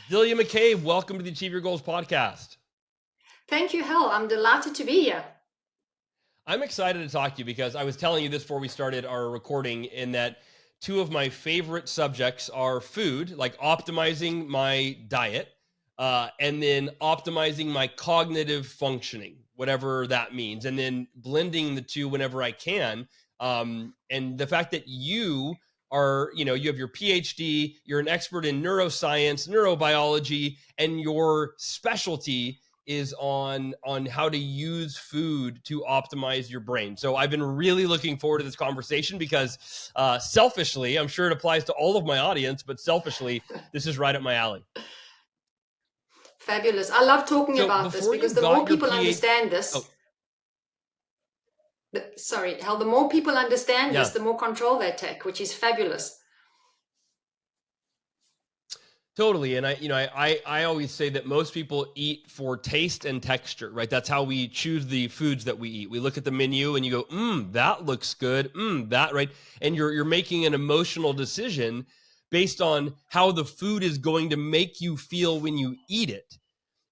Delia McCabe, welcome to the Achieve Your Goals podcast. Thank you, Hal. I'm delighted to be here. I'm excited to talk to you because I was telling you this before we started our recording, in that two of my favorite subjects are food, like optimizing my diet, and then optimizing my cognitive functioning, whatever that means, and then blending the two whenever I can. And the fact that you you have your PhD, you're an expert in neuroscience, neurobiology, and your specialty is on how to use food to optimize your brain. So I've been really looking forward to this conversation because selfishly, I'm sure it applies to all of my audience, but selfishly, this is right up my alley. Fabulous. I love talking So about this before you because the more got your people PhD, understand oh, this, sorry, Hal, the more people understand this, yeah. the more control they take, which is fabulous. Totally. And I always say that most people eat for taste and texture, right? That's how we choose the foods that we eat. We look at the menu and you go, that looks good. That, right? And you're making an emotional decision based on how the food is going to make you feel when you eat it.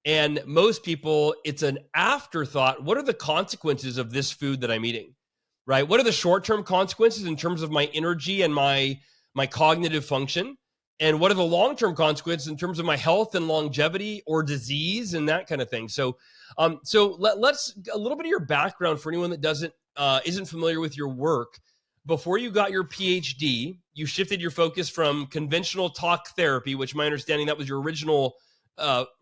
And most people, it's an afterthought. What are the consequences of this food that I'm eating? Right? What are the short-term consequences in terms of my energy and my cognitive function? And what are the long-term consequences in terms of my health and longevity or disease and that kind of thing? So, let's a little bit of your background for anyone that isn't familiar with your work. Before you got your PhD, you shifted your focus from conventional talk therapy, which my understanding that was your original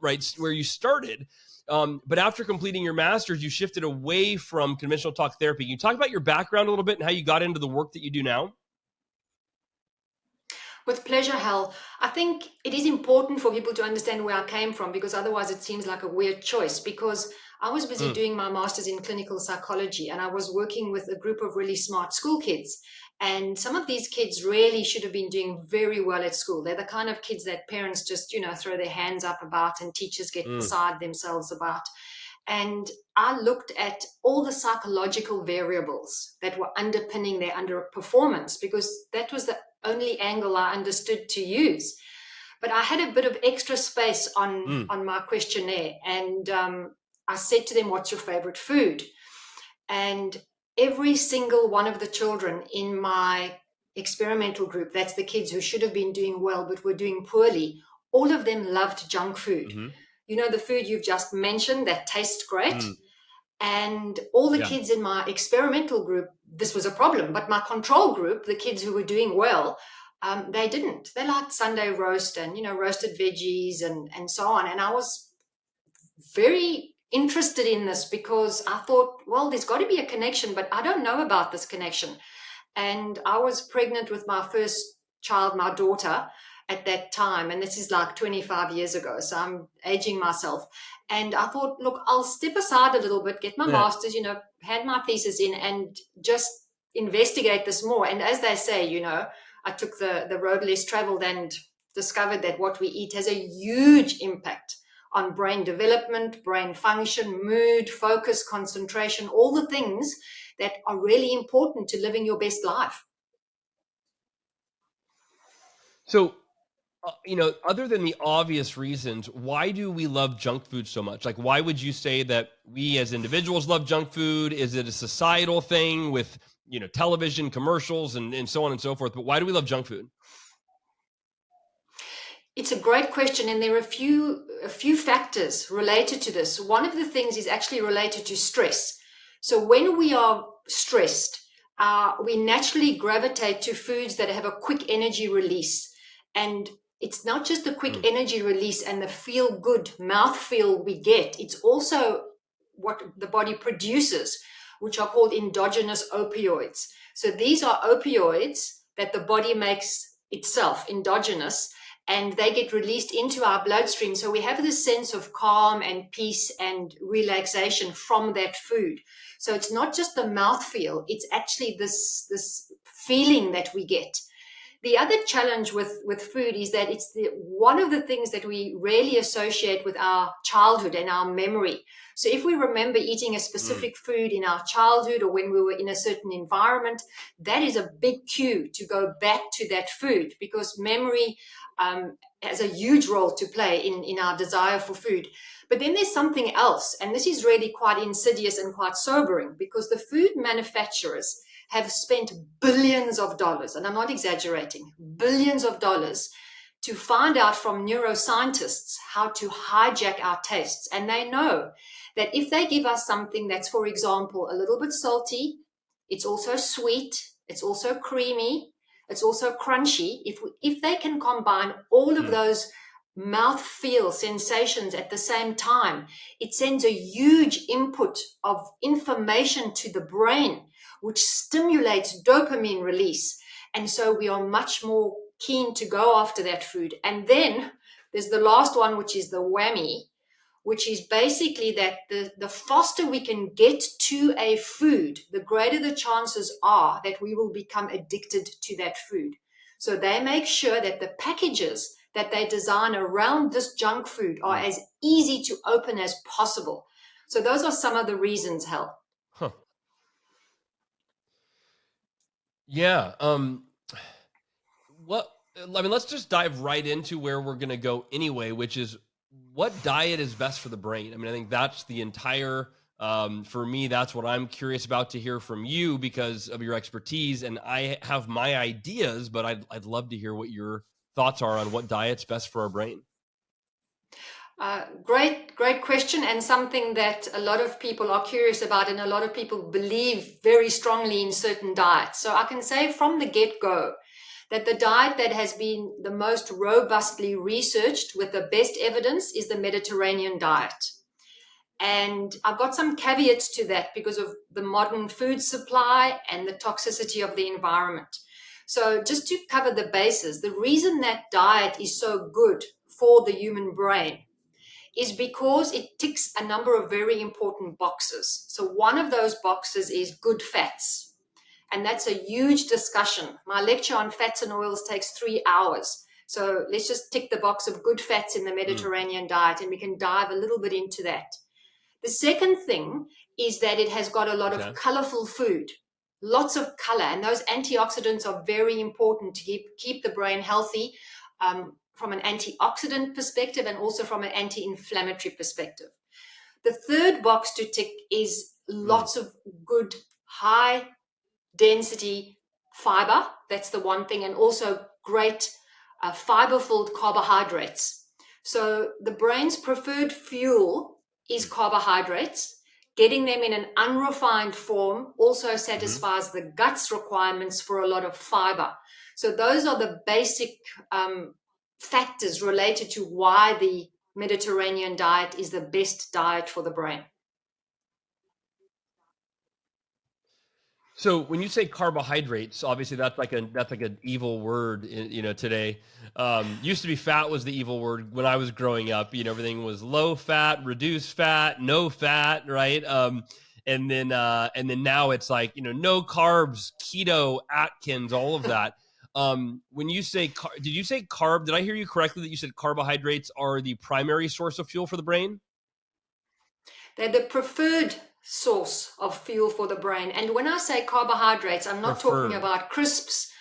right where you started. But after completing your master's, you shifted away from conventional talk therapy. Can you talk about your background a little bit and how you got into the work that you do now? With pleasure, Hal. I think it is important for people to understand where I came from because otherwise it seems like a weird choice. Because I was busy Mm, doing my master's in clinical psychology and I was working with a group of really smart school kids. And some of these kids really should have been doing very well at school. They're the kind of kids that parents just, throw their hands up about and teachers get mm, beside themselves about. And I looked at all the psychological variables that were underpinning their underperformance because that was the only angle I understood to use. But I had a bit of extra space on mm. on my questionnaire, and I said to them, "What's your favorite food?" And every single one of the children in my experimental group, that's the kids who should have been doing well but were doing poorly, all of them loved junk food. Mm-hmm. You know, the food you've just mentioned that tastes great. Mm, And all the yeah. kids in my experimental group, this was a problem. But my control group, the kids who were doing well, they didn't. They liked Sunday roast and, roasted veggies and so on. And I was very interested in this because I thought, well, there's got to be a connection, but I don't know about this connection. And I was pregnant with my first child, my daughter, at that time. And this is like 25 years ago. So I'm aging myself. And I thought, look, I'll step aside a little bit, get my Yeah. master's, hand my thesis in and just investigate this more. And as they say, I took the road less traveled and discovered that what we eat has a huge impact on brain development, brain function, mood, focus, concentration, all the things that are really important to living your best life. So, other than the obvious reasons, why do we love junk food so much? Like, why would you say that we as individuals love junk food? Is it a societal thing with, television commercials and so on and so forth? But why do we love junk food? It's a great question, and there are a few factors related to this. One of the things is actually related to stress. So when we are stressed, we naturally gravitate to foods that have a quick energy release. And it's not just the quick Mm, energy release and the feel good mouth feel we get, it's also what the body produces, which are called endogenous opioids. So these are opioids that the body makes itself, endogenous, and they get released into our bloodstream. So we have this sense of calm and peace and relaxation from that food. So it's not just the mouth feel, it's actually this feeling that we get. The other challenge with food is that it's one of the things that we rarely associate with our childhood and our memory. So if we remember eating a mm, specific food in our childhood or when we were in a certain environment, that is a big cue to go back to that food because memory has a huge role to play in our desire for food. But then there's something else, and this is really quite insidious and quite sobering, because the food manufacturers have spent billions of dollars, and I'm not exaggerating, billions of dollars, to find out from neuroscientists how to hijack our tastes. And they know that if they give us something that's, for example, a little bit salty, it's also sweet, it's also creamy, it's also crunchy. If they can combine all of those mouth-feel sensations at the same time, it sends a huge input of information to the brain, which stimulates dopamine release. And so we are much more keen to go after that food. And then there's the last one, which is the whammy, which is basically that the faster we can get to a food, the greater the chances are that we will become addicted to that food. So they make sure that the packages that they design around this junk food are as easy to open as possible. So those are some of the reasons, Hal. Huh. Yeah. Let's just dive right into where we're going to go anyway, which is what diet is best for the brain. I mean, I think that's the entire, for me, that's what I'm curious about to hear from you because of your expertise. And I have my ideas, but I'd love to hear what your thoughts are on what diet's best for our brain. Great question, and something that a lot of people are curious about, and a lot of people believe very strongly in certain diets. So I can say from the get-go that the diet that has been the most robustly researched with the best evidence is the Mediterranean diet. And I've got some caveats to that because of the modern food supply and the toxicity of the environment. So just to cover the bases, the reason that diet is so good for the human brain is because it ticks a number of very important boxes. So one of those boxes is good fats. And that's a huge discussion. My lecture on fats and oils takes 3 hours. So let's just tick the box of good fats in the Mediterranean diet, and we can dive a little bit into that. The second thing is that it has got a lot of colorful food, lots of color, and those antioxidants are very important to keep the brain healthy, from an antioxidant perspective and also from an anti-inflammatory perspective. The third box to tick is lots of good high density fiber. That's the one thing. And also great fiber-filled carbohydrates. So the brain's preferred fuel is carbohydrates. Getting them in an unrefined form also satisfies the gut's requirements for a lot of fiber. So those are the basic factors related to why the Mediterranean diet is the best diet for the brain. So when you say carbohydrates, obviously that's like an evil word, today. Used to be fat was the evil word when I was growing up. Everything was low fat, reduced fat, no fat, right? And then now it's like no carbs, keto, Atkins, all of that. When you say, did you say carb? Did I hear you correctly that you said carbohydrates are the primary source of fuel for the brain? They're the preferred source of fuel for the brain. And when I say carbohydrates, I'm not talking about crisps,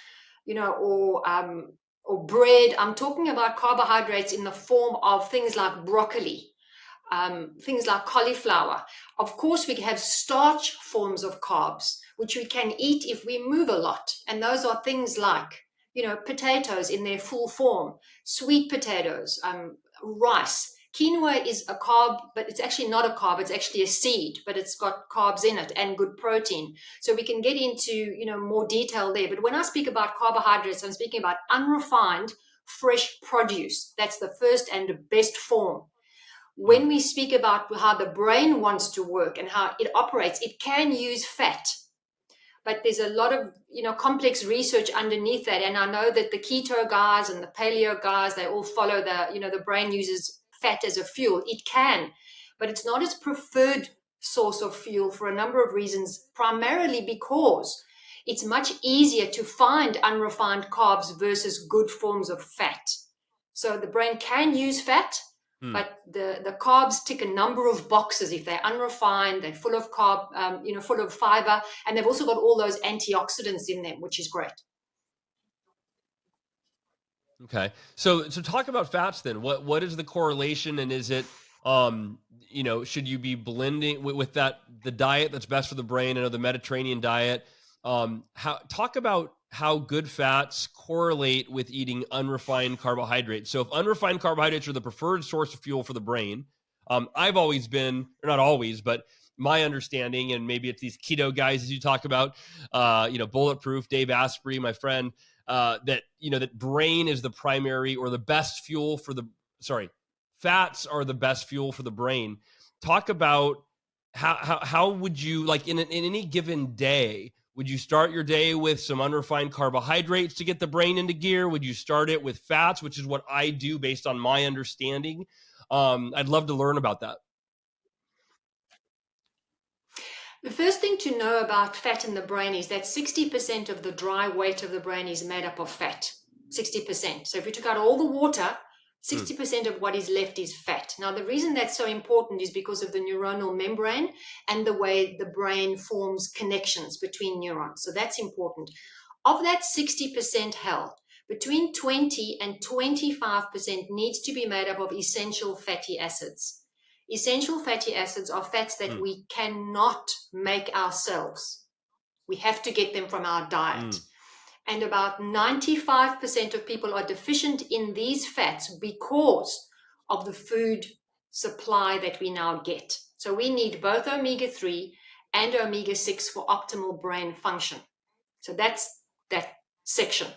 or bread. I'm talking about carbohydrates in the form of things like broccoli, things like cauliflower. Of course, we have starch forms of carbs, which we can eat if we move a lot. And those are things like, potatoes in their full form, sweet potatoes, rice. Quinoa is a carb, but it's actually not a carb. It's actually a seed, but it's got carbs in it and good protein. So we can get into, more detail there. But when I speak about carbohydrates, I'm speaking about unrefined, fresh produce. That's the first and the best form. When we speak about how the brain wants to work and how it operates, it can use fat. But there's a lot of, complex research underneath that. And I know that the keto guys and the paleo guys, they all follow the brain uses fat as a fuel. It can, but it's not its preferred source of fuel for a number of reasons, primarily because it's much easier to find unrefined carbs versus good forms of fat. So the brain can use fat, but the carbs tick a number of boxes. If they're unrefined, they're full of full of fiber, and they've also got all those antioxidants in them, which is great. Okay. So talk about fats then. What is the correlation, and is it should you be blending with that the diet that's best for the brain? I know the Mediterranean diet. How talk about how good fats correlate with eating unrefined carbohydrates. So if unrefined carbohydrates are the preferred source of fuel for the brain, I've always been, or not always, but my understanding, and maybe it's these keto guys as you talk about, Bulletproof, Dave Asprey, my friend, that brain is the primary or the best fuel for the sorry fats are the best fuel for the brain. Talk about how would you, like, in any given day, would you start your day with some unrefined carbohydrates to get the brain into gear? Would you start it with fats, which is what I do based on my understanding? I'd love to learn about that. The first thing to know about fat in the brain is that 60% of the dry weight of the brain is made up of fat. 60%. So if you took out all the water, 60% of what is left is fat. Now, the reason that's so important is because of the neuronal membrane and the way the brain forms connections between neurons. So that's important. Of that 60% held, between 20 and 25% needs to be made up of essential fatty acids. Essential fatty acids are fats that we cannot make ourselves. We have to get them from our diet. And about 95% of people are deficient in these fats because of the food supply that we now get. So we need both omega-3 and omega-6 for optimal brain function. So that's that section.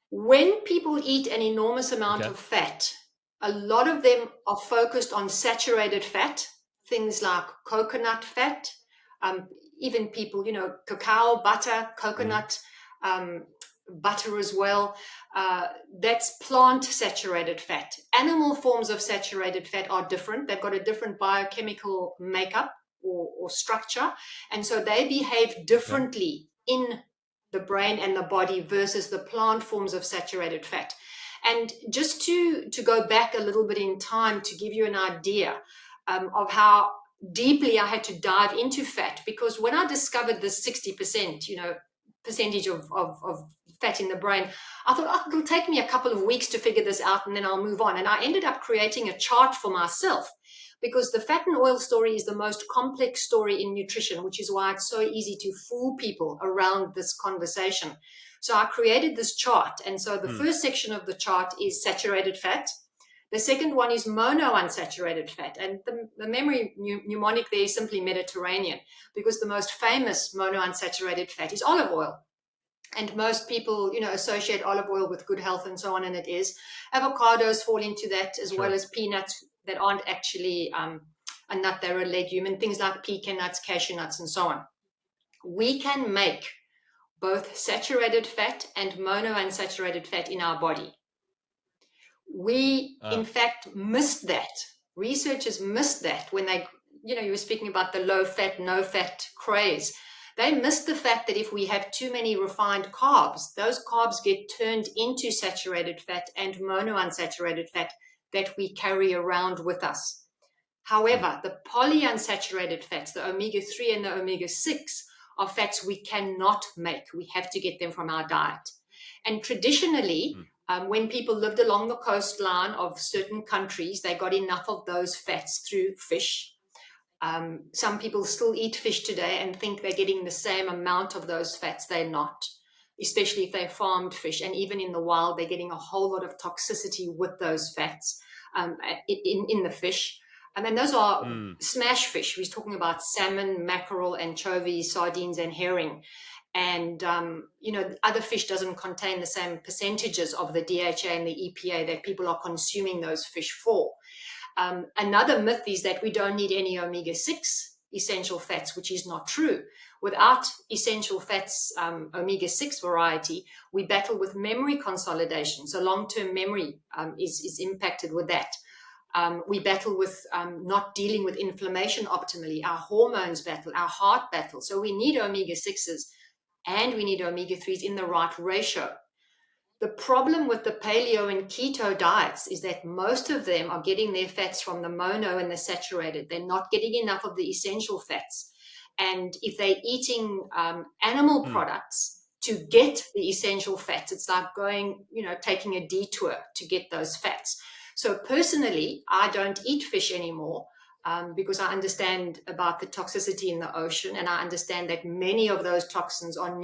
When people eat an enormous amount of fat, a lot of them are focused on saturated fat, things like coconut fat, even people, cacao, butter, coconut, butter as well. That's plant saturated fat. Animal forms of saturated fat are different. They've got a different biochemical makeup or structure. And so they behave differently in the brain and the body versus the plant forms of saturated fat. And just to go back a little bit in time to give you an idea of how deeply I had to dive into fat, because when I discovered this 60%, percentage of fat in the brain, I thought, it'll take me a couple of weeks to figure this out and then I'll move on. And I ended up creating a chart for myself, because the fat and oil story is the most complex story in nutrition, which is why it's so easy to fool people around this conversation. So I created this chart. And so the first section of the chart is saturated fat. The second one is monounsaturated fat. And the memory mnemonic there is simply Mediterranean, because the most famous monounsaturated fat is olive oil. And most people, associate olive oil with good health and so on, and it is. Avocados fall into that, as well as peanuts that aren't actually a nut, they're a legume, and things like pecan nuts, cashew nuts, and so on. We can make both saturated fat and monounsaturated fat in our body. We, in fact, missed that. Researchers missed that when they, you were speaking about the low fat, no fat craze. They missed the fact that if we have too many refined carbs, those carbs get turned into saturated fat and monounsaturated fat that we carry around with us. However, the polyunsaturated fats, the omega-3 and the omega-6, are fats we cannot make. We have to get them from our diet. And traditionally, when people lived along the coastline of certain countries, they got enough of those fats through fish. Some people still eat fish today and think they're getting the same amount of those fats. They're not, especially if they farmed fish. And even in the wild, they're getting a whole lot of toxicity with those fats in the fish. And then those are smash fish. We're talking about salmon, mackerel, anchovy, sardines, and herring. And, other fish doesn't contain the same percentages of the DHA and the EPA that people are consuming those fish for. Another myth is that we don't need any omega-6 essential fats, which is not true. Without essential fats, omega-6 variety, we battle with memory consolidation. So long-term memory is impacted with that. We battle with not dealing with inflammation optimally. Our hormones battle, our heart battle. So we need omega-6s and we need omega-3s in the right ratio. The problem with the paleo and keto diets is that most of them are getting their fats from the mono and the saturated. They're not getting enough of the essential fats. And if they're eating animal products, to get the essential fats. It's like going, taking a detour to get those fats. So personally, I don't eat fish anymore because I understand about the toxicity in the ocean, and I understand that many of those toxins are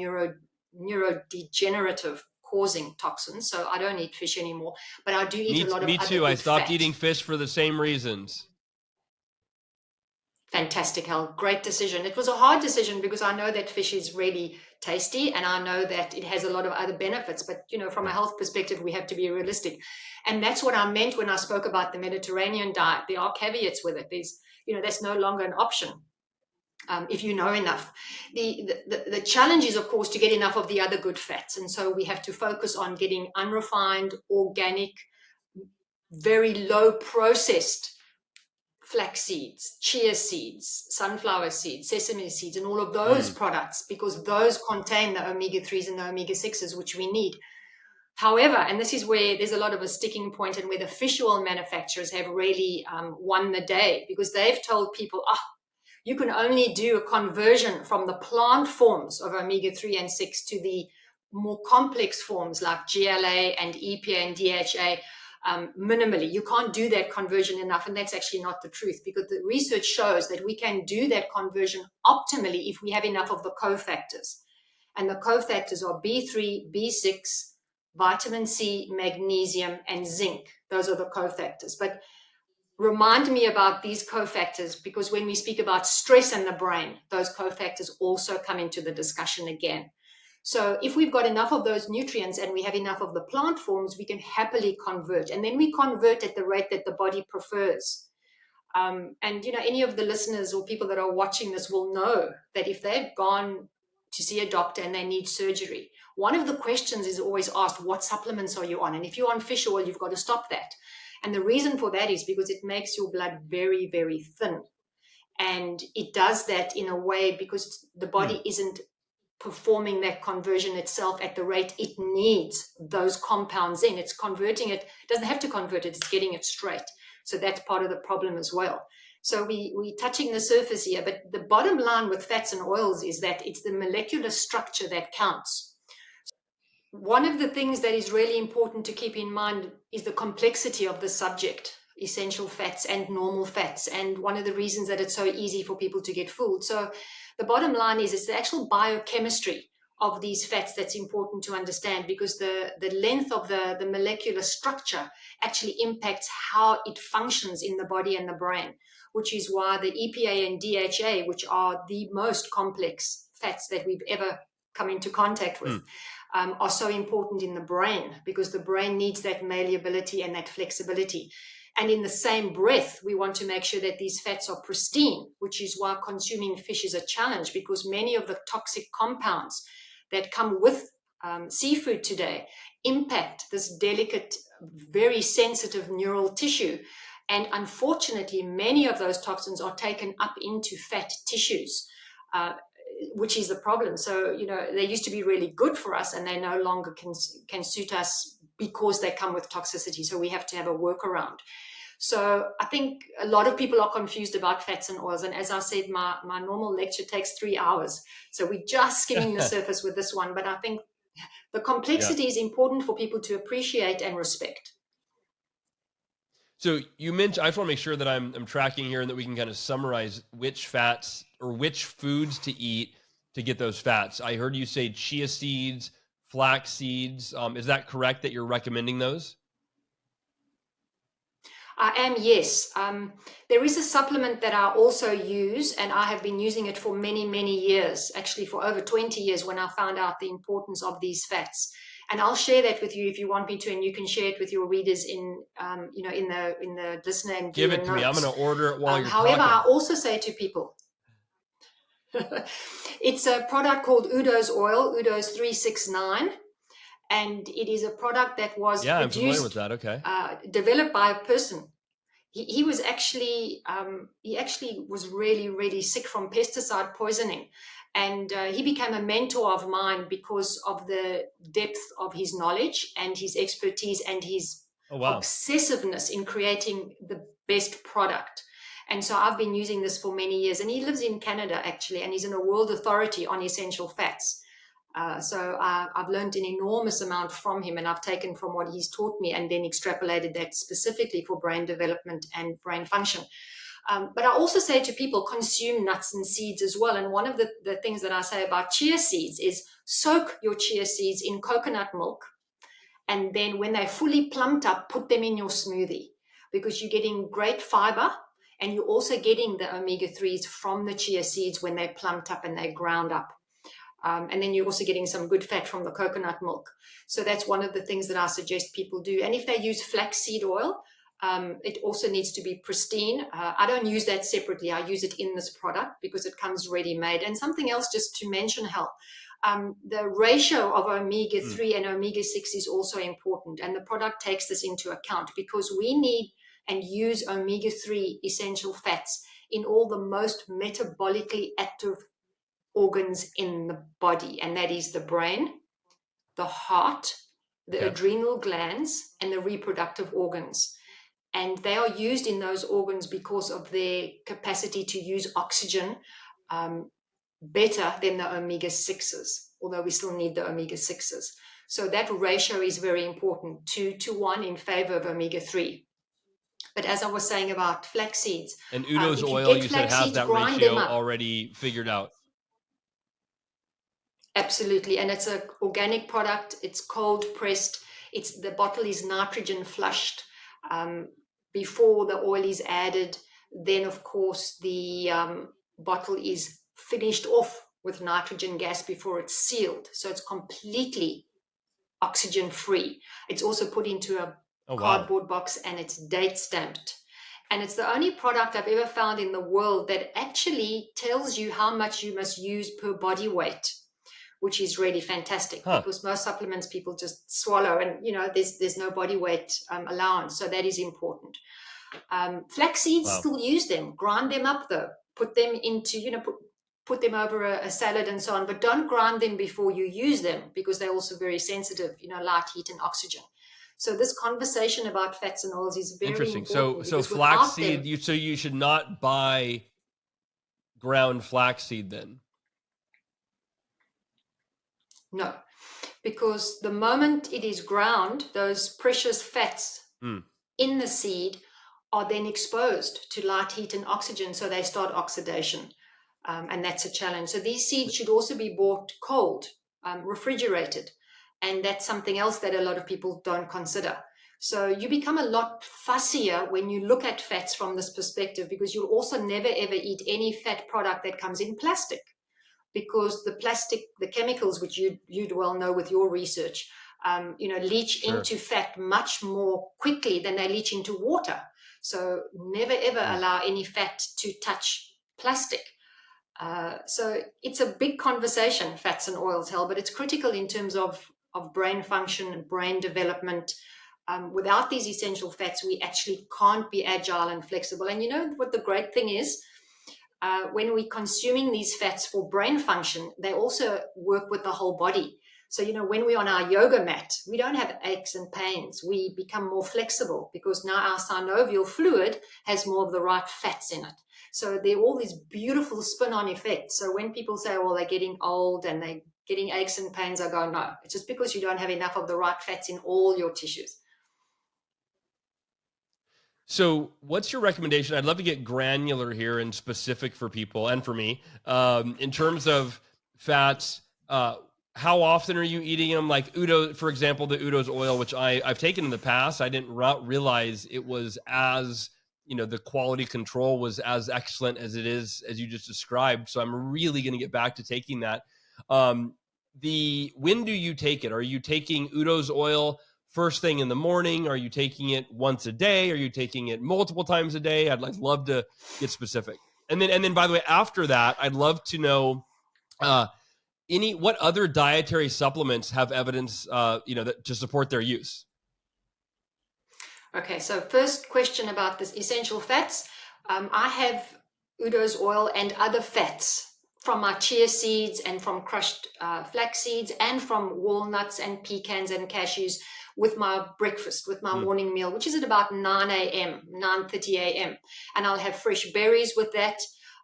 neurodegenerative causing toxins. So I don't eat fish anymore, but I do eat a lot of Me other too. I good stopped fat. eating fish for the same reasons. Fantastic, Hal. Great decision. It was a hard decision because I know that fish is really tasty and I know that it has a lot of other benefits. But, from a health perspective, we have to be realistic. And that's what I meant when I spoke about the Mediterranean diet. There are caveats with it. That's no longer an option. If you know enough. The challenge is, of course, to get enough of the other good fats. And so we have to focus on getting unrefined, organic, very low processed flax seeds, chia seeds, sunflower seeds, sesame seeds, and all of those products, because those contain the omega-3s and the omega-6s, which we need. However, and this is where there's a lot of a sticking point and where the fish oil manufacturers have really won the day, because they've told people, you can only do a conversion from the plant forms of omega-3 and 6 to the more complex forms like GLA and EPA and DHA minimally. You can't do that conversion enough, and that's actually not the truth, because the research shows that we can do that conversion optimally if we have enough of the cofactors. And the cofactors are B3, B6, vitamin C, magnesium, and zinc. Those are the cofactors. But remind me about these cofactors, because when we speak about stress in the brain, those cofactors also come into the discussion again. So if we've got enough of those nutrients and we have enough of the plant forms, we can happily convert. And then we convert at the rate that the body prefers. And, any of the listeners or people that are watching this will know that if they've gone to see a doctor and they need surgery, one of the questions is always asked, what supplements are you on? And if you're on fish oil, you've got to stop that. And the reason for that is because it makes your blood very, very thin. And it does that in a way because the body isn't performing that conversion itself at the rate it needs those compounds in. It's converting it, doesn't have to convert it, it's getting it straight. So that's part of the problem as well. So we're touching the surface here, but the bottom line with fats and oils is that it's the molecular structure that counts. One of the things that is really important to keep in mind is the complexity of the subject, essential fats and normal fats, and one of the reasons that it's so easy for people to get fooled. So the bottom line is it's the actual biochemistry of these fats that's important to understand, because the length of the molecular structure actually impacts how it functions in the body and the brain, which is why the EPA and DHA, which are the most complex fats that we've ever come into contact with, are so important in the brain, because the brain needs that malleability and that flexibility. And in the same breath, we want to make sure that these fats are pristine, which is why consuming fish is a challenge, because many of the toxic compounds that come with seafood today impact this delicate, very sensitive neural tissue. And unfortunately, many of those toxins are taken up into fat tissues, which is the problem. So, they used to be really good for us, and they no longer can suit us because they come with toxicity. So we have to have a workaround. So I think a lot of people are confused about fats and oils. And as I said, my normal lecture takes 3 hours. So we're just skimming the surface with this one. But I think the complexity is important for people to appreciate and respect. So you mentioned, I just want to make sure that I'm tracking here and that we can kind of summarize which fats or which foods to eat to get those fats. I heard you say chia seeds, flax seeds. Is that correct that you're recommending those? I am, yes. There is a supplement that I also use, and I have been using it for many, many years, actually for over 20 years, when I found out the importance of these fats. And I'll share that with you if you want me to, and you can share it with your readers in the listener and Give viewer it to me. I'm notes. going to order it while you're However, talking. I also say to people, it's a product called Udo's Oil, Udo's 369. And it is a product that was I'm familiar produced, with that. Okay. developed by a person. He was actually, was really, really sick from pesticide poisoning. And he became a mentor of mine because of the depth of his knowledge and his expertise and his obsessiveness in creating the best product. And so I've been using this for many years. And he lives in Canada, actually, and he's a world authority on essential fats. So I've learned an enormous amount from him, and I've taken from what he's taught me and then extrapolated that specifically for brain development and brain function. But I also say to people, consume nuts and seeds as well. And one of the things that I say about chia seeds is soak your chia seeds in coconut milk. And then when they're fully plumped up, put them in your smoothie, because you're getting great fiber and you're also getting the omega-3s from the chia seeds when they're plumped up and they're ground up. And then you're also getting some good fat from the coconut milk. So that's one of the things that I suggest people do. And if they use flaxseed oil, it also needs to be pristine. I don't use that separately. I use it in this product because it comes ready-made. And something else just to mention, Hal, the ratio of omega-3 and omega-6 is also important. And the product takes this into account because we need and use omega-3 essential fats in all the most metabolically active organs in the body, and that is the brain, the heart, the adrenal glands, and the reproductive organs. And they are used in those organs because of their capacity to use oxygen better than the omega-6s, although we still need the omega-6s. So that ratio is very important, 2-to-1 in favor of omega-3. But as I was saying about flax seeds, and Udo's oil, you said, has that ratio already figured out. Absolutely. And it's an organic product. It's cold pressed. The bottle is nitrogen flushed before the oil is added. Then, of course, the bottle is finished off with nitrogen gas before it's sealed. So it's completely oxygen free. It's also put into a cardboard box and it's date stamped. And it's the only product I've ever found in the world that actually tells you how much you must use per body weight, which is really fantastic because most supplements people just swallow and, there's no body weight allowance. So that is important. Flax seeds, still use them, grind them up though, put them into, put them over a salad and so on, but don't grind them before you use them because they're also very sensitive, light, heat and oxygen. So this conversation about fats and oils is very interesting. important. So flaxseed, you should not buy ground flaxseed then. No, because the moment it is ground, those precious fats in the seed are then exposed to light, heat, and oxygen, so they start oxidation, and that's a challenge. So these seeds should also be bought cold, refrigerated, and that's something else that a lot of people don't consider. So you become a lot fussier when you look at fats from this perspective, because you'll also never, ever eat any fat product that comes in plastic. Because the chemicals, which you'd well know with your research, leach into fat much more quickly than they leach into water. So never, ever allow any fat to touch plastic. So it's a big conversation, fats and oils, Hal, but it's critical in terms of brain function and brain development. Without these essential fats, we actually can't be agile and flexible. And you know what the great thing is? When we're consuming these fats for brain function, they also work with the whole body. So, when we're on our yoga mat, we don't have aches and pains. We become more flexible because now our synovial fluid has more of the right fats in it. So there are all these beautiful spin-on effects. So when people say, well, they're getting old and they're getting aches and pains, I go, no, it's just because you don't have enough of the right fats in all your tissues. So what's your recommendation? I'd love to get granular here and specific for people and for me. In terms of fats, how often are you eating them? Like Udo, for example, the Udo's oil, which I've taken in the past. I didn't realize it was as, the quality control was as excellent as it is, as you just described. So I'm really going to get back to taking that. When do you take it? Are you taking Udo's oil first thing in the morning? Are you taking it once a day? Are you taking it multiple times a day? I'd love to get specific. And then by the way, after that, I'd love to know what other dietary supplements have evidence to support their use. Okay, so first question about this essential fats. I have Udo's oil and other fats from my chia seeds and from crushed flax seeds and from walnuts and pecans and cashews with my breakfast, with my morning meal, which is at about 9 a.m., 9:30 a.m. And I'll have fresh berries with that.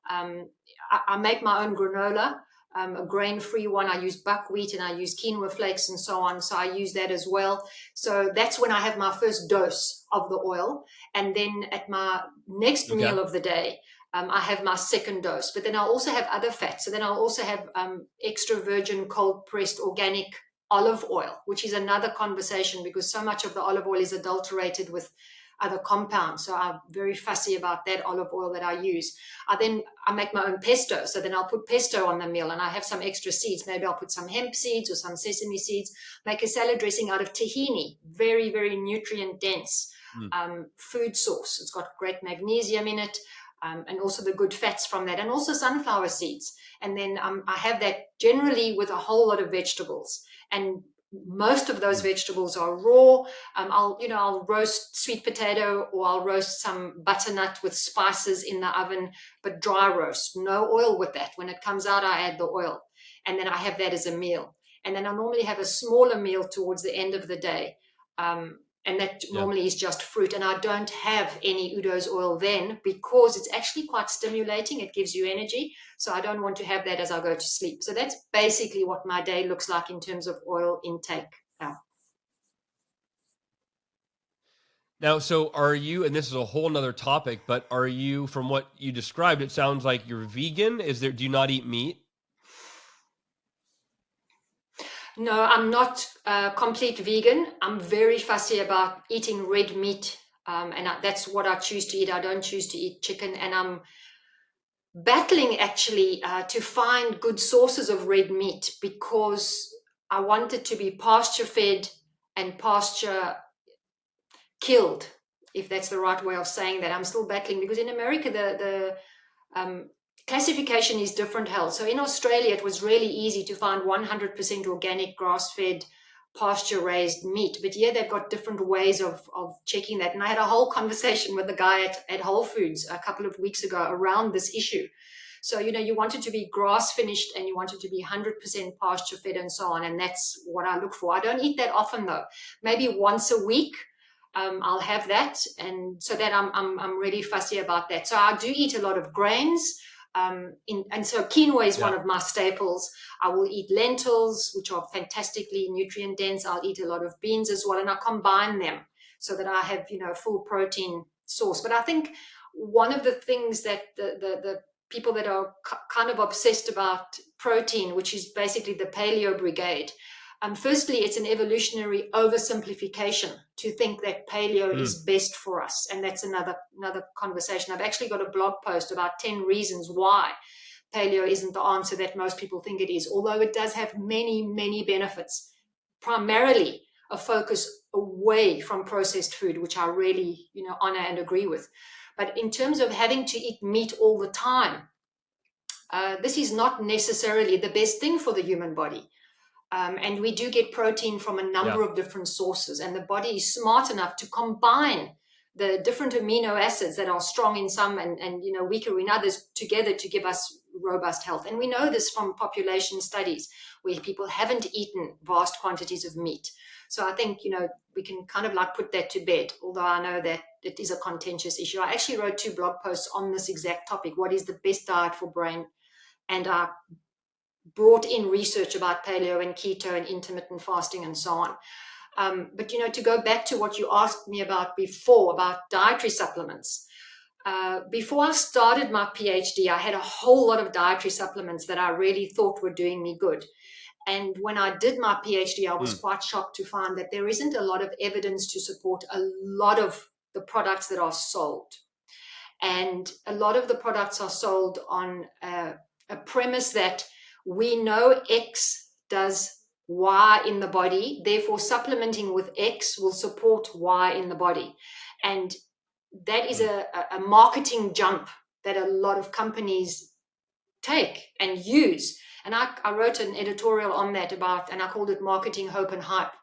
I make my own granola. a grain-free one. I use buckwheat and I use quinoa flakes and so on. So I use that as well. So that's when I have my first dose of the oil. And then at my next meal of the day, I have my second dose. But then I'll also have other fats. So then I'll also have extra virgin cold-pressed organic olive oil, which is another conversation because so much of the olive oil is adulterated with other compounds. So I'm very fussy about that olive oil that I use. I make my own pesto. So then I'll put pesto on the meal and I have some extra seeds. Maybe I'll put some hemp seeds or some sesame seeds, make a salad dressing out of tahini, very, very nutrient dense food source. It's got great magnesium in it. And also the good fats from that, and also sunflower seeds. And then I have that generally with a whole lot of vegetables. And most of those vegetables are raw. I'll roast sweet potato, or I'll roast some butternut with spices in the oven, but dry roast, no oil with that. When it comes out, I add the oil, and then I have that as a meal. And then I normally have a smaller meal towards the end of the day. And that normally is just fruit. And I don't have any Udo's oil then because it's actually quite stimulating. It gives you energy. So I don't want to have that as I go to sleep. So that's basically what my day looks like in terms of oil intake. Now, so are you, and this is a whole nother topic, but are you, from what you described, it sounds like you're vegan. Do you not eat meat? No, I'm not complete vegan. I'm very fussy about eating red meat. That's what I choose to eat. I don't choose to eat chicken. And I'm battling actually to find good sources of red meat because I want it to be pasture fed and pasture killed, if that's the right way of saying that. I'm still battling because in America, the classification is different health. So in Australia, it was really easy to find 100% organic, grass-fed, pasture-raised meat. But yeah, they've got different ways of checking that. And I had a whole conversation with the guy at Whole Foods a couple of weeks ago around this issue. So, you want it to be grass-finished and you want it to be 100% pasture-fed and so on. And that's what I look for. I don't eat that often, though. Maybe once a week. I'll have that. And so that I'm really fussy about that. So I do eat a lot of grains. And so quinoa is one of my staples. I will eat lentils, which are fantastically nutrient dense. I'll eat a lot of beans as well, and I combine them so that I have, full protein source. But I think one of the things that the people that are kind of obsessed about protein, which is basically the paleo brigade, firstly, it's an evolutionary oversimplification to think that paleo is best for us. And that's another conversation. I've actually got a blog post about 10 reasons why paleo isn't the answer that most people think it is, although it does have many, many benefits, primarily a focus away from processed food, which I really, honor and agree with. But in terms of having to eat meat all the time, this is not necessarily the best thing for the human body. And we do get protein from a number of different sources, and the body is smart enough to combine the different amino acids that are strong in some and weaker in others together to give us robust health. And we know this from population studies where people haven't eaten vast quantities of meat. So I think, we can kind of like put that to bed, although I know that it is a contentious issue. I actually wrote 2 blog posts on this exact topic. What is the best diet for brain? And I brought in research about paleo and keto and intermittent fasting and so on. But, to go back to what you asked me about before, about dietary supplements, before I started my PhD, I had a whole lot of dietary supplements that I really thought were doing me good. And when I did my PhD, I was quite shocked to find that there isn't a lot of evidence to support a lot of the products that are sold. And a lot of the products are sold on a premise that we know X does Y in the body, therefore supplementing with X will support Y in the body. And that is a marketing jump that a lot of companies take and use. And I wrote an editorial on that and I called it Marketing, Hope and Hype,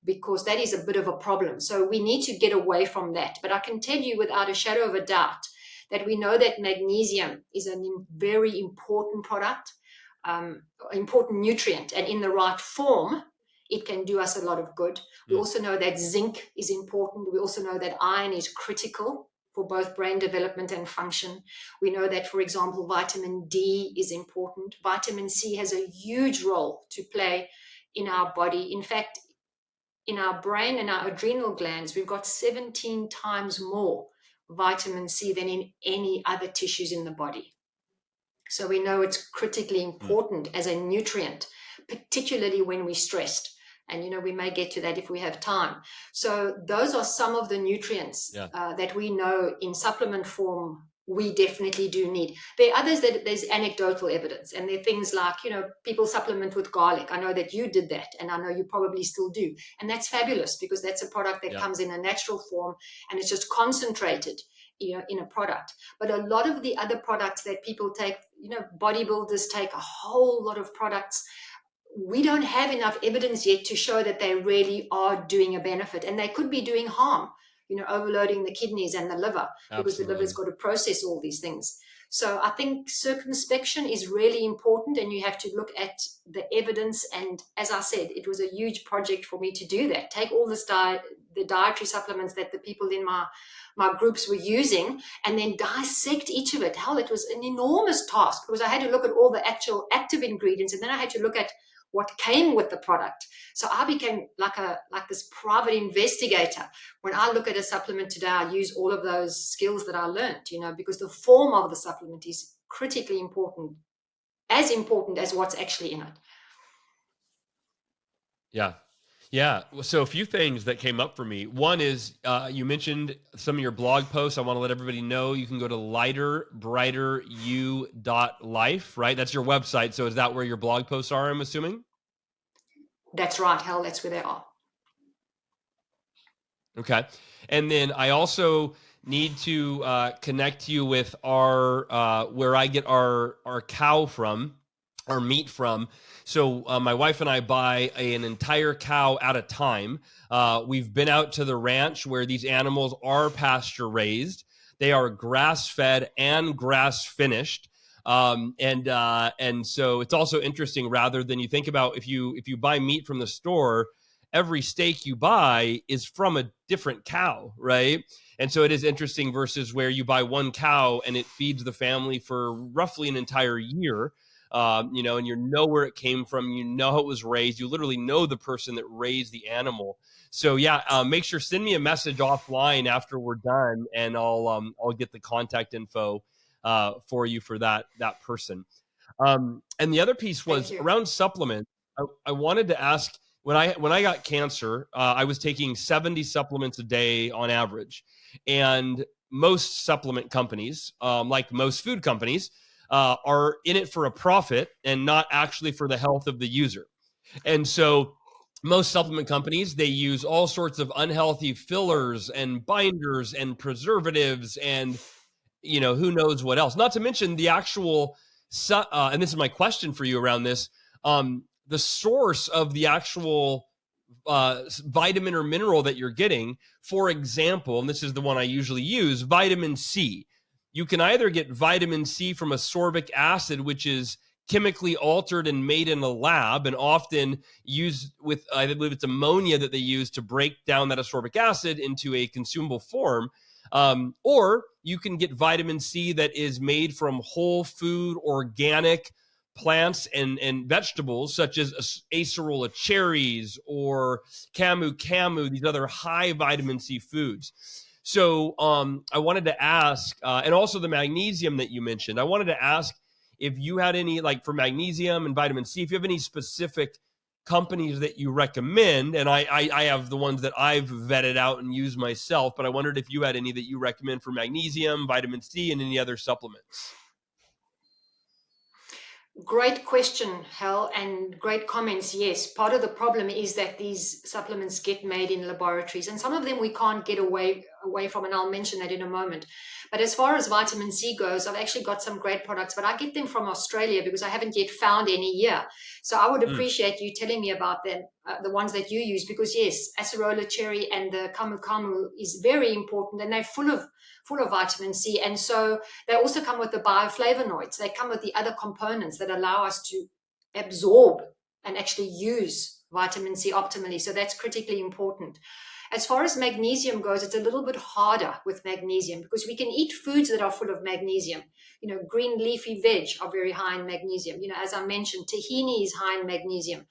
because that is a bit of a problem. So we need to get away from that. But I can tell you without a shadow of a doubt that we know that magnesium is a very important product, important nutrient, and in the right form, it can do us a lot of good. We also know that zinc is important. We also know that iron is critical for both brain development and function. We know that, for example, vitamin D is important. Vitamin C has a huge role to play in our body. In fact, in our brain and our adrenal glands, we've got 17 times more vitamin C than in any other tissues in the body. So we know it's critically important as a nutrient, particularly when we're stressed. And, we may get to that if we have time. So those are some of the nutrients that we know in supplement form we definitely do need. There are others that there's anecdotal evidence, and there are things like, people supplement with garlic. I know that you did that, and I know you probably still do. And that's fabulous because that's a product that comes in a natural form and it's just concentrated, in a product. But a lot of the other products that people take, bodybuilders take a whole lot of products. We don't have enough evidence yet to show that they really are doing a benefit, and they could be doing harm, overloading the kidneys and the liver. Absolutely. Because the liver's got to process all these things. So I think circumspection is really important, and you have to look at the evidence. And as I said, it was a huge project for me to do that. Take all this the dietary supplements that the people in my groups were using, and then dissect each of it. Hell, it was an enormous task because I had to look at all the actual active ingredients, and then I had to look at what came with the product. So I became like this private investigator. When I look at a supplement today, I use all of those skills that I learned, because the form of the supplement is critically important as what's actually in it. Yeah. Yeah. So a few things that came up for me. One is you mentioned some of your blog posts. I want to let everybody know you can go to lighterbrighteryou.life, right? That's your website. So is that where your blog posts are, I'm assuming? That's right. Hell, that's where they are. Okay. And then I also need to connect you with our where I get our cow from, our meat from. So my wife and I buy an entire cow at a time. We've been out to the ranch where these animals are pasture raised. They are grass fed and grass finished. And so it's also interesting, rather than you think about if you buy meat from the store, every steak you buy is from a different cow, right? And so it is interesting versus where you buy one cow and it feeds the family for roughly an entire year. And you know where it came from, how it was raised, you literally know the person that raised the animal. So make sure send me a message offline after we're done, and I'll get the contact info for you for that person. And the other piece was around supplements. I wanted to ask, when I got cancer, I was taking 70 supplements a day on average, and most supplement companies, like most food companies, are in it for a profit and not actually for the health of the user. And so most supplement companies, they use all sorts of unhealthy fillers and binders and preservatives and who knows what else. Not to mention the actual and this is my question for you around this, the source of the actual vitamin or mineral that you're getting. For example, and this is the one I usually use, vitamin C. You can either get vitamin C from ascorbic acid, which is chemically altered and made in a lab and often used with, I believe it's ammonia that they use to break down that ascorbic acid into a consumable form. Or you can get vitamin C that is made from whole food, organic plants and vegetables, such as acerola cherries or camu, these other high vitamin C foods. So I wanted to ask, and also the magnesium that you mentioned, I wanted to ask if you had any, like for magnesium and vitamin C, if you have any specific companies that you recommend. And I have the ones that I've vetted out and used myself, but I wondered if you had any that you recommend for magnesium, vitamin C, and any other supplements. Great question, Hal, and great comments. Yes, part of the problem is that these supplements get made in laboratories, and some of them we can't get away from, and I'll mention that in a moment. But as far as vitamin C goes, I've actually got some great products, but I get them from Australia because I haven't yet found any here. So I would appreciate you telling me about them, the ones that you use, because yes, acerola cherry and the camu is very important, and they're full of vitamin C. And so they also come with the bioflavonoids. They come with the other components that allow us to absorb and actually use vitamin C optimally. So that's critically important. As far as magnesium goes, it's a little bit harder with magnesium because we can eat foods that are full of magnesium. Green leafy veg are very high in magnesium. As I mentioned, tahini is high in magnesium.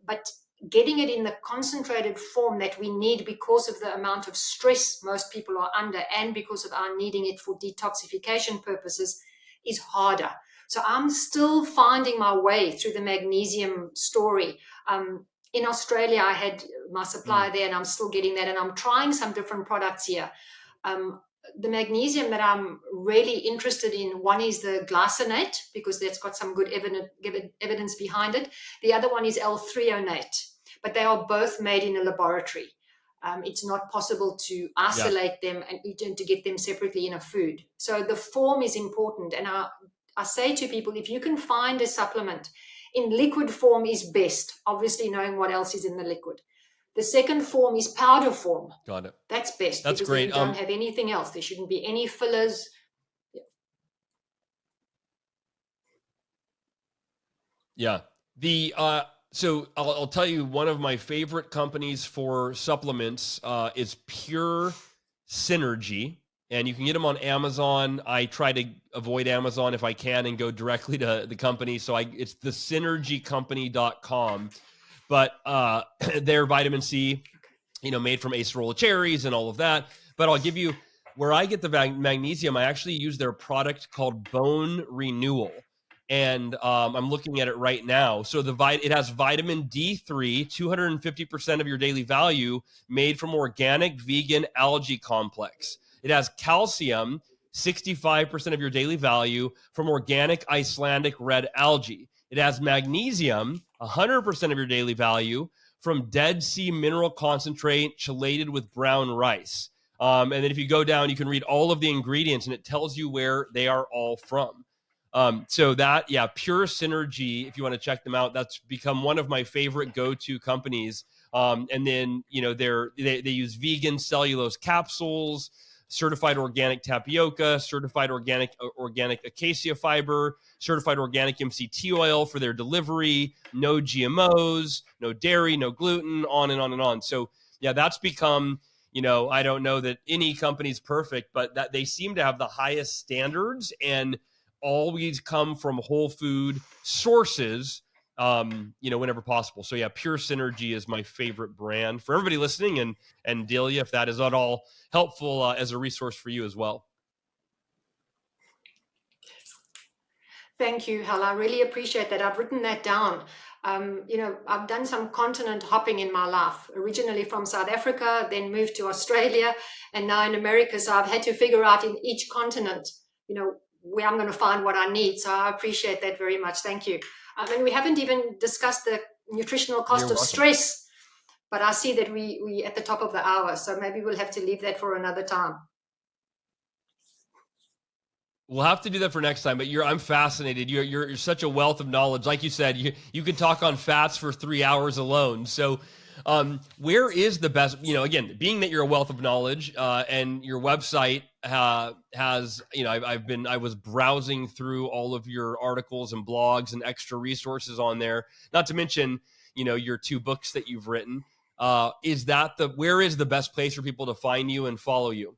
But getting it in the concentrated form that we need because of the amount of stress most people are under and because of our needing it for detoxification purposes is harder. So I'm still finding my way through the magnesium story. In Australia, I had my supplier there, and I'm still getting that, and I'm trying some different products here. The magnesium that I'm really interested in, one is the glycinate, because that's got some good evidence behind it. The other one is L-threonate, but they are both made in a laboratory. It's not possible to isolate them and to get them separately in a food. So the form is important. And I say to people, if you can find a supplement in liquid form is best, obviously knowing what else is in the liquid. The second form is powder form. Got it. That's best. That's because great. You don't have anything else. There shouldn't be any fillers. Yeah. So I'll tell you, one of my favorite companies for supplements is Pure Synergy, and you can get them on Amazon. I try to avoid Amazon if I can and go directly to the company. So it's the synergycompany.com, but they're vitamin C, made from acerola cherries and all of that. But I'll give you where I get the magnesium. I actually use their product called Bone Renewal. And I'm looking at it right now. So it has vitamin D3, 250% of your daily value, made from organic vegan algae complex. It has calcium, 65% of your daily value, from organic Icelandic red algae. It has magnesium, 100% of your daily value, from Dead Sea mineral concentrate chelated with brown rice. And then if you go down, you can read all of the ingredients, and it tells you where they are all from. So that, Pure Synergy, if you want to check them out, that's become one of my favorite go-to companies. And then, they use vegan cellulose capsules, certified organic tapioca, certified organic acacia fiber, certified organic MCT oil for their delivery, no GMOs, no dairy, no gluten, on and on and on. So that's become, I don't know that any company's perfect, but that they seem to have the highest standards and always come from whole food sources, whenever possible. So Pure Synergy is my favorite brand for everybody listening, and Delia, if that is at all helpful as a resource for you as well. Thank you, Hal. I really appreciate that. I've written that down. I've done some continent hopping in my life, originally from South Africa, then moved to Australia, and now in America. So I've had to figure out in each continent, where I'm going to find what I need. So I appreciate that very much. Thank you. And we haven't even discussed the nutritional cost of stress, but I see that we at the top of the hour. So maybe we'll have to leave that for another time. We'll have to do that for next time, but I'm fascinated. You're such a wealth of knowledge. Like you said, you can talk on fats for 3 hours alone. So where is the best, again, being that you're a wealth of knowledge and your website has, I was browsing through all of your articles and blogs and extra resources on there, not to mention, your 2 books that you've written. Where is the best place for people to find you and follow you?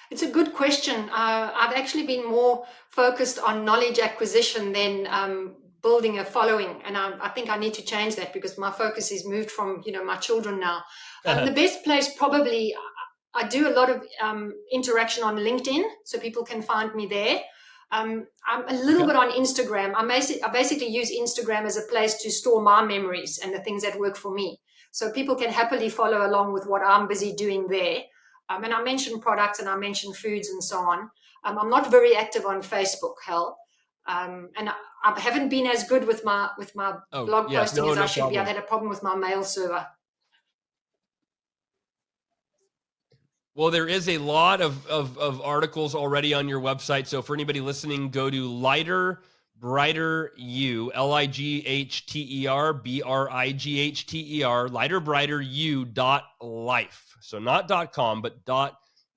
It's a good question. I've actually been more focused on knowledge acquisition than building a following. And I think I need to change that because my focus is moved from, my children now. The best place probably, I do a lot of interaction on LinkedIn, so people can find me there. I'm a little bit on Instagram. I basically use Instagram as a place to store my memories and the things that work for me. So people can happily follow along with what I'm busy doing there. And I mentioned products and I mentioned foods and so on. I'm not very active on Facebook, Hal. And I haven't been as good with my blog posting as I should be. I've had a problem with my mail server. Well, there is a lot of articles already on your website. So for anybody listening, go to Lighter Brighter You, LIGHTER BRIGHTER, lighterbrighteryou.life. So not .com, but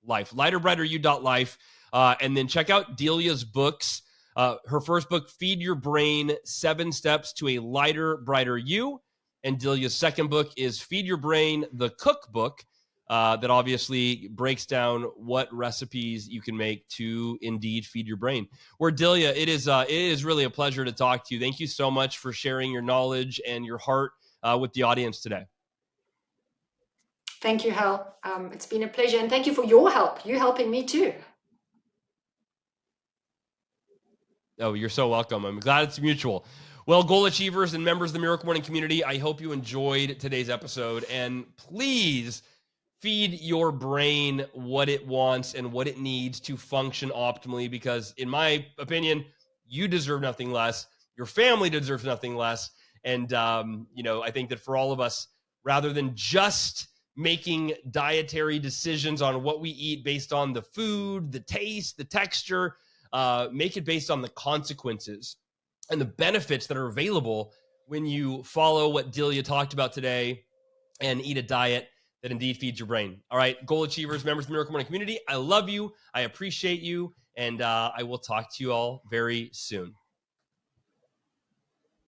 .life, lighterbrighteryou.life. And then check out Delia's books. Her first book, Feed Your Brain, 7 Steps to a Lighter, Brighter You. And Delia's second book is Feed Your Brain, the Cookbook, that obviously breaks down what recipes you can make to indeed feed your brain. Where Delia, it is really a pleasure to talk to you. Thank you so much for sharing your knowledge and your heart with the audience today. Thank you, Hal. It's been a pleasure, and thank you for your help. You helping me too. Oh, you're so welcome. I'm glad it's mutual. Well, goal achievers and members of the Miracle Morning community, I hope you enjoyed today's episode. And please feed your brain what it wants and what it needs to function optimally, because in my opinion, you deserve nothing less. Your family deserves nothing less. And, I think that for all of us, rather than just making dietary decisions on what we eat based on the food, the taste, the texture, make it based on the consequences and the benefits that are available when you follow what Delia talked about today and eat a diet that indeed feeds your brain. All right, goal achievers, members of the Miracle Morning community, I love you. I appreciate you. And I will talk to you all very soon.